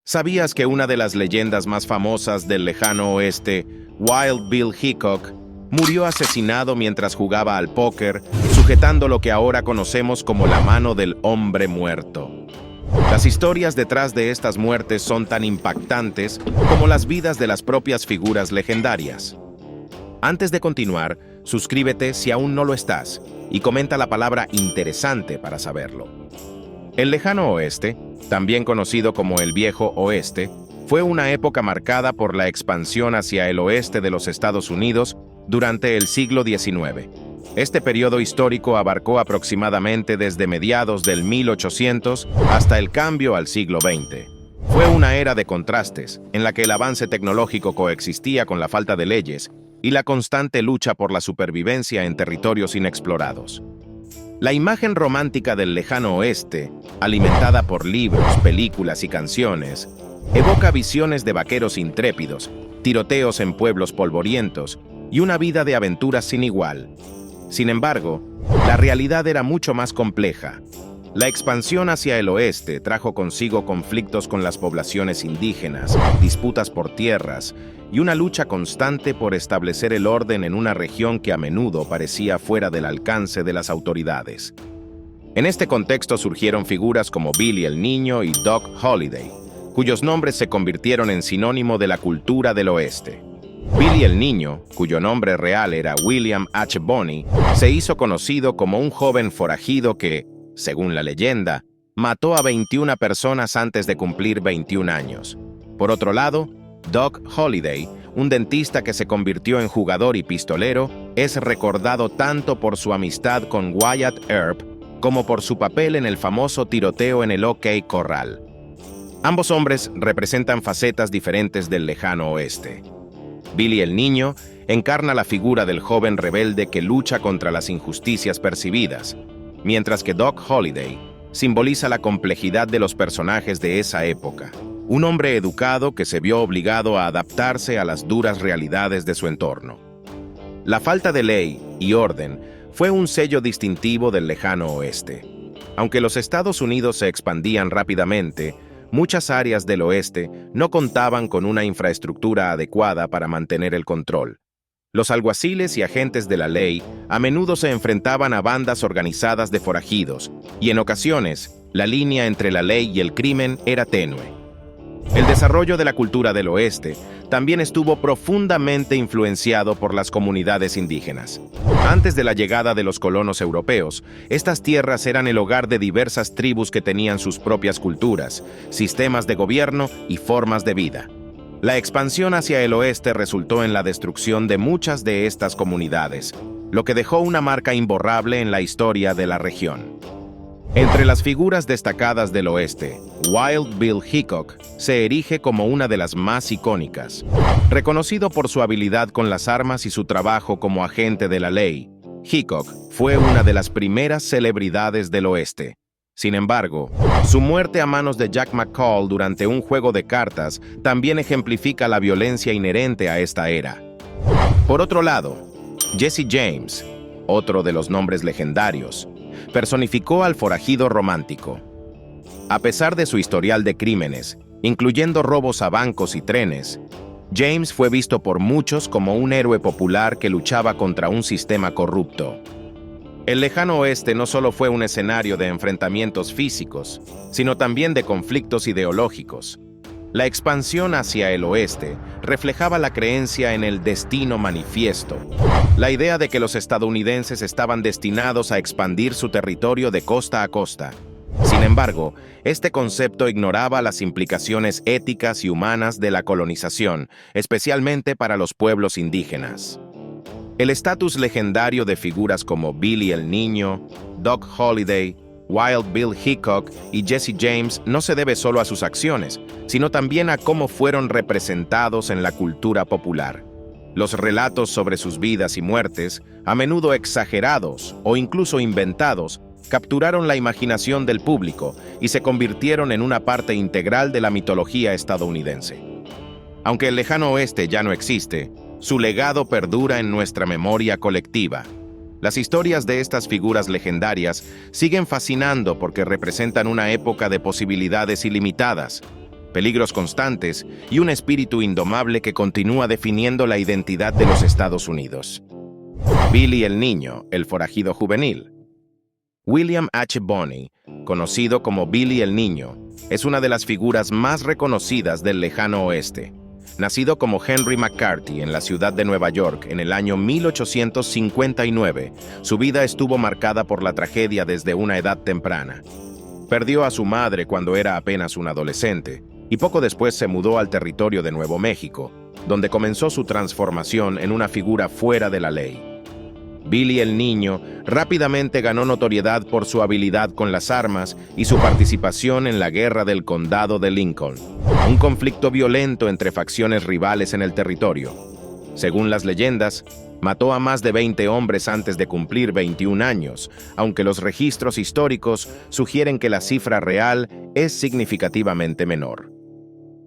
¿Sabías que una de las leyendas más famosas del lejano oeste, Wild Bill Hickok, murió asesinado mientras jugaba al póker, sujetando lo que ahora conocemos como la mano del hombre muerto? Las historias detrás de estas muertes son tan impactantes como las vidas de las propias figuras legendarias. Antes de continuar, suscríbete si aún no lo estás y comenta la palabra interesante para saberlo. El lejano oeste, también conocido como el Viejo Oeste, fue una época marcada por la expansión hacia el oeste de los Estados Unidos durante el siglo XIX. Este periodo histórico abarcó aproximadamente desde mediados del 1800 hasta el cambio al siglo XX. Fue una era de contrastes, en la que el avance tecnológico coexistía con la falta de leyes y la constante lucha por la supervivencia en territorios inexplorados. La imagen romántica del lejano oeste, alimentada por libros, películas y canciones, evoca visiones de vaqueros intrépidos, tiroteos en pueblos polvorientos y una vida de aventuras sin igual. Sin embargo, la realidad era mucho más compleja. La expansión hacia el oeste trajo consigo conflictos con las poblaciones indígenas, disputas por tierras y una lucha constante por establecer el orden en una región que a menudo parecía fuera del alcance de las autoridades. En este contexto surgieron figuras como Billy el Niño y Doc Holliday, cuyos nombres se convirtieron en sinónimo de la cultura del oeste. Billy el Niño, cuyo nombre real era William H. Bonney, se hizo conocido como un joven forajido que, según la leyenda, mató a 21 personas antes de cumplir 21 años. Por otro lado, Doc Holliday, un dentista que se convirtió en jugador y pistolero, es recordado tanto por su amistad con Wyatt Earp como por su papel en el famoso tiroteo en el OK Corral. Ambos hombres representan facetas diferentes del lejano oeste. Billy el Niño encarna la figura del joven rebelde que lucha contra las injusticias percibidas, mientras que Doc Holliday simboliza la complejidad de los personajes de esa época. Un hombre educado que se vio obligado a adaptarse a las duras realidades de su entorno. La falta de ley y orden fue un sello distintivo del lejano oeste. Aunque los Estados Unidos se expandían rápidamente, muchas áreas del oeste no contaban con una infraestructura adecuada para mantener el control. Los alguaciles y agentes de la ley a menudo se enfrentaban a bandas organizadas de forajidos, y en ocasiones, la línea entre la ley y el crimen era tenue. El desarrollo de la cultura del oeste también estuvo profundamente influenciado por las comunidades indígenas. Antes de la llegada de los colonos europeos, estas tierras eran el hogar de diversas tribus que tenían sus propias culturas, sistemas de gobierno y formas de vida. La expansión hacia el oeste resultó en la destrucción de muchas de estas comunidades, lo que dejó una marca imborrable en la historia de la región. Entre las figuras destacadas del oeste, Wild Bill Hickok se erige como una de las más icónicas. Reconocido por su habilidad con las armas y su trabajo como agente de la ley, Hickok fue una de las primeras celebridades del oeste. Sin embargo, su muerte a manos de Jack McCall durante un juego de cartas también ejemplifica la violencia inherente a esta era. Por otro lado, Jesse James, otro de los nombres legendarios, personificó al forajido romántico. A pesar de su historial de crímenes, incluyendo robos a bancos y trenes, James fue visto por muchos como un héroe popular que luchaba contra un sistema corrupto. El lejano oeste no solo fue un escenario de enfrentamientos físicos, sino también de conflictos ideológicos. La expansión hacia el oeste reflejaba la creencia en el destino manifiesto, la idea de que los estadounidenses estaban destinados a expandir su territorio de costa a costa. Sin embargo, este concepto ignoraba las implicaciones éticas y humanas de la colonización, especialmente para los pueblos indígenas. El estatus legendario de figuras como Billy el Niño, Doc Holliday, Wild Bill Hickok y Jesse James no se debe solo a sus acciones, sino también a cómo fueron representados en la cultura popular. Los relatos sobre sus vidas y muertes, a menudo exagerados o incluso inventados, capturaron la imaginación del público y se convirtieron en una parte integral de la mitología estadounidense. Aunque el lejano oeste ya no existe, su legado perdura en nuestra memoria colectiva. Las historias de estas figuras legendarias siguen fascinando porque representan una época de posibilidades ilimitadas, peligros constantes y un espíritu indomable que continúa definiendo la identidad de los Estados Unidos. Billy el Niño, el forajido juvenil. William H. Bonney, conocido como Billy el Niño, es una de las figuras más reconocidas del lejano oeste. Nacido como Henry McCarthy en la ciudad de Nueva York en el año 1859, su vida estuvo marcada por la tragedia desde una edad temprana. Perdió a su madre cuando era apenas un adolescente y poco después se mudó al territorio de Nuevo México, donde comenzó su transformación en una figura fuera de la ley. Billy el Niño rápidamente ganó notoriedad por su habilidad con las armas y su participación en la Guerra del Condado de Lincoln, un conflicto violento entre facciones rivales en el territorio. Según las leyendas, mató a más de 20 hombres antes de cumplir 21 años, aunque los registros históricos sugieren que la cifra real es significativamente menor.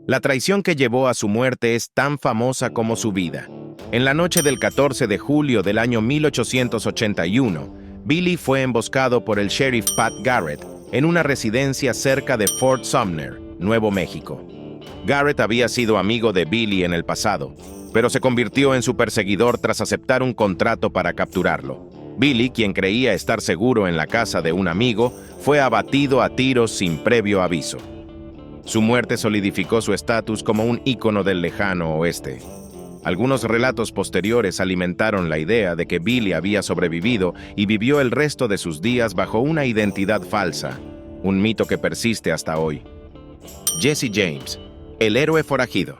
La traición que llevó a su muerte es tan famosa como su vida. En la noche del 14 de julio del año 1881, Billy fue emboscado por el sheriff Pat Garrett en una residencia cerca de Fort Sumner, Nuevo México. Garrett había sido amigo de Billy en el pasado, pero se convirtió en su perseguidor tras aceptar un contrato para capturarlo. Billy, quien creía estar seguro en la casa de un amigo, fue abatido a tiros sin previo aviso. Su muerte solidificó su estatus como un ícono del lejano oeste. Algunos relatos posteriores alimentaron la idea de que Billy había sobrevivido y vivió el resto de sus días bajo una identidad falsa, un mito que persiste hasta hoy. Jesse James, el héroe forajido.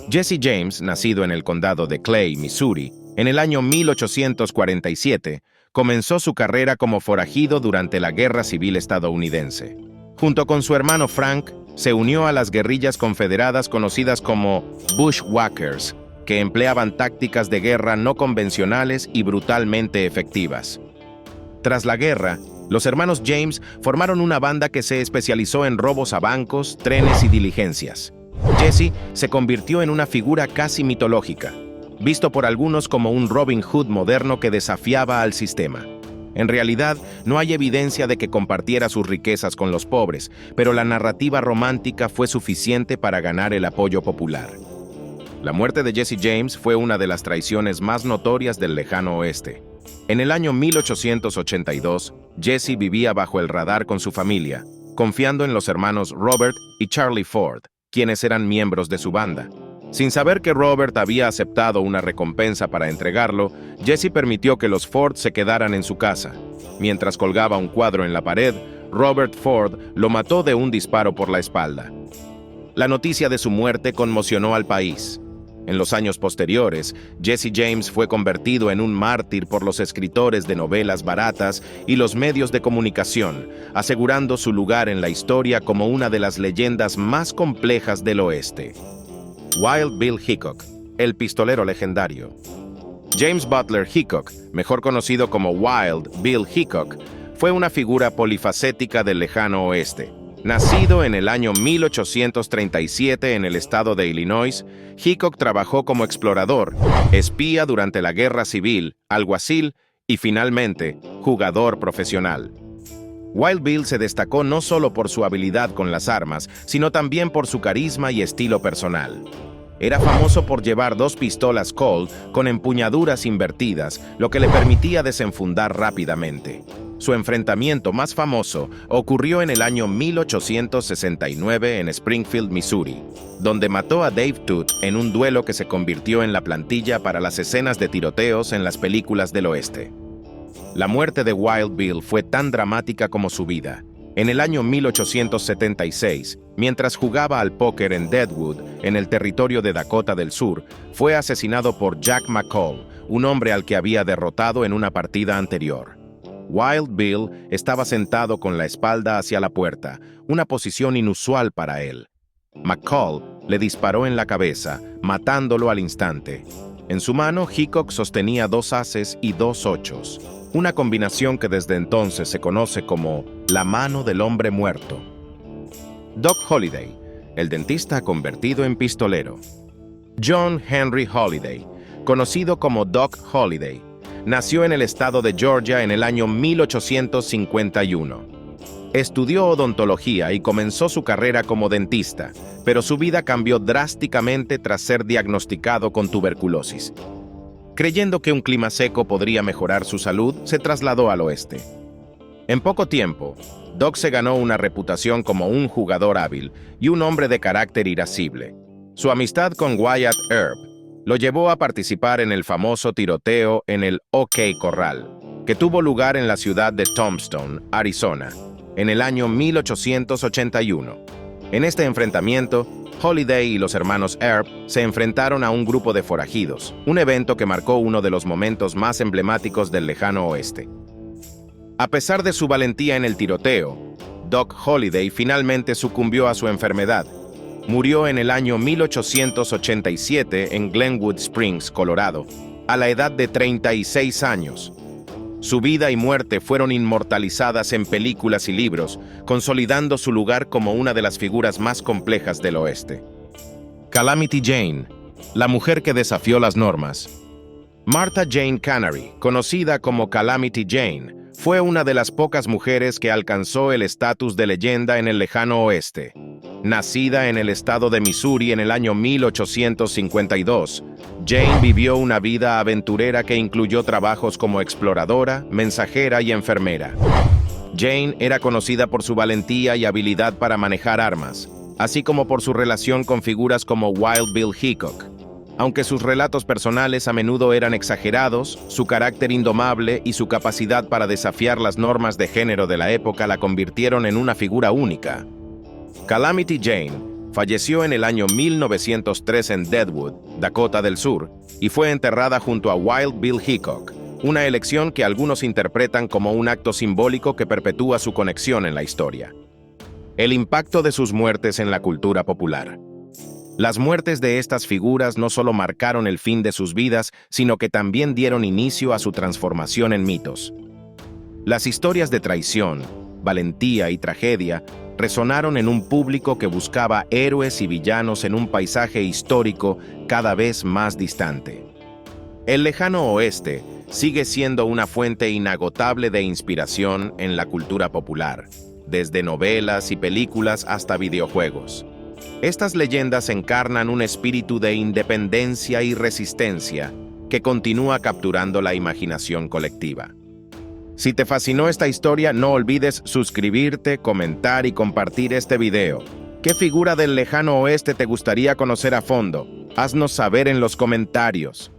Jesse James, nacido en el condado de Clay, Missouri, en el año 1847, comenzó su carrera como forajido durante la Guerra Civil estadounidense. Junto con su hermano Frank, se unió a las guerrillas confederadas conocidas como Bushwhackers, que empleaban tácticas de guerra no convencionales y brutalmente efectivas. Tras la guerra, los hermanos James formaron una banda que se especializó en robos a bancos, trenes y diligencias. Jesse se convirtió en una figura casi mitológica, visto por algunos como un Robin Hood moderno que desafiaba al sistema. En realidad, no hay evidencia de que compartiera sus riquezas con los pobres, pero la narrativa romántica fue suficiente para ganar el apoyo popular. La muerte de Jesse James fue una de las traiciones más notorias del lejano oeste. En el año 1882, Jesse vivía bajo el radar con su familia, confiando en los hermanos Robert y Charlie Ford, quienes eran miembros de su banda. Sin saber que Robert había aceptado una recompensa para entregarlo, Jesse permitió que los Ford se quedaran en su casa. Mientras colgaba un cuadro en la pared, Robert Ford lo mató de un disparo por la espalda. La noticia de su muerte conmocionó al país. En los años posteriores, Jesse James fue convertido en un mártir por los escritores de novelas baratas y los medios de comunicación, asegurando su lugar en la historia como una de las leyendas más complejas del oeste. Wild Bill Hickok, el pistolero legendario. James Butler Hickok, mejor conocido como Wild Bill Hickok, fue una figura polifacética del lejano oeste. Nacido en el año 1837 en el estado de Illinois, Hickok trabajó como explorador, espía durante la Guerra Civil, alguacil y finalmente, jugador profesional. Wild Bill se destacó no solo por su habilidad con las armas, sino también por su carisma y estilo personal. Era famoso por llevar 2 pistolas Colt con empuñaduras invertidas, lo que le permitía desenfundar rápidamente. Su enfrentamiento más famoso ocurrió en el año 1869 en Springfield, Missouri, donde mató a Dave Tooth en un duelo que se convirtió en la plantilla para las escenas de tiroteos en las películas del oeste. La muerte de Wild Bill fue tan dramática como su vida. En el año 1876, mientras jugaba al póker en Deadwood, en el territorio de Dakota del Sur, fue asesinado por Jack McCall, un hombre al que había derrotado en una partida anterior. Wild Bill estaba sentado con la espalda hacia la puerta, una posición inusual para él. McCall le disparó en la cabeza, matándolo al instante. En su mano, Hickok sostenía 2 ases y 2 ochos, una combinación que desde entonces se conoce como la mano del hombre muerto. Doc Holliday, el dentista convertido en pistolero. John Henry Holliday, conocido como Doc Holliday, nació en el estado de Georgia en el año 1851. Estudió odontología y comenzó su carrera como dentista, pero su vida cambió drásticamente tras ser diagnosticado con tuberculosis. Creyendo que un clima seco podría mejorar su salud, se trasladó al oeste. En poco tiempo, Doc se ganó una reputación como un jugador hábil y un hombre de carácter irascible. Su amistad con Wyatt Earp lo llevó a participar en el famoso tiroteo en el OK Corral, que tuvo lugar en la ciudad de Tombstone, Arizona, en el año 1881. En este enfrentamiento, Holiday y los hermanos Earp se enfrentaron a un grupo de forajidos, un evento que marcó uno de los momentos más emblemáticos del lejano oeste. A pesar de su valentía en el tiroteo, Doc Holliday finalmente sucumbió a su enfermedad. Murió en el año 1887 en Glenwood Springs, Colorado, a la edad de 36 años. Su vida y muerte fueron inmortalizadas en películas y libros, consolidando su lugar como una de las figuras más complejas del oeste. Calamity Jane, la mujer que desafió las normas. Martha Jane Canary, conocida como Calamity Jane, fue una de las pocas mujeres que alcanzó el estatus de leyenda en el lejano oeste. Nacida en el estado de Missouri en el año 1852, Jane vivió una vida aventurera que incluyó trabajos como exploradora, mensajera y enfermera. Jane era conocida por su valentía y habilidad para manejar armas, así como por su relación con figuras como Wild Bill Hickok. Aunque sus relatos personales a menudo eran exagerados, su carácter indomable y su capacidad para desafiar las normas de género de la época la convirtieron en una figura única. Calamity Jane falleció en el año 1903 en Deadwood, Dakota del Sur, y fue enterrada junto a Wild Bill Hickok, una elección que algunos interpretan como un acto simbólico que perpetúa su conexión en la historia. El impacto de sus muertes en la cultura popular. Las muertes de estas figuras no solo marcaron el fin de sus vidas, sino que también dieron inicio a su transformación en mitos. Las historias de traición, valentía y tragedia resonaron en un público que buscaba héroes y villanos en un paisaje histórico cada vez más distante. El lejano oeste sigue siendo una fuente inagotable de inspiración en la cultura popular, desde novelas y películas hasta videojuegos. Estas leyendas encarnan un espíritu de independencia y resistencia que continúa capturando la imaginación colectiva. Si te fascinó esta historia, no olvides suscribirte, comentar y compartir este video. ¿Qué figura del lejano oeste te gustaría conocer a fondo? Haznos saber en los comentarios.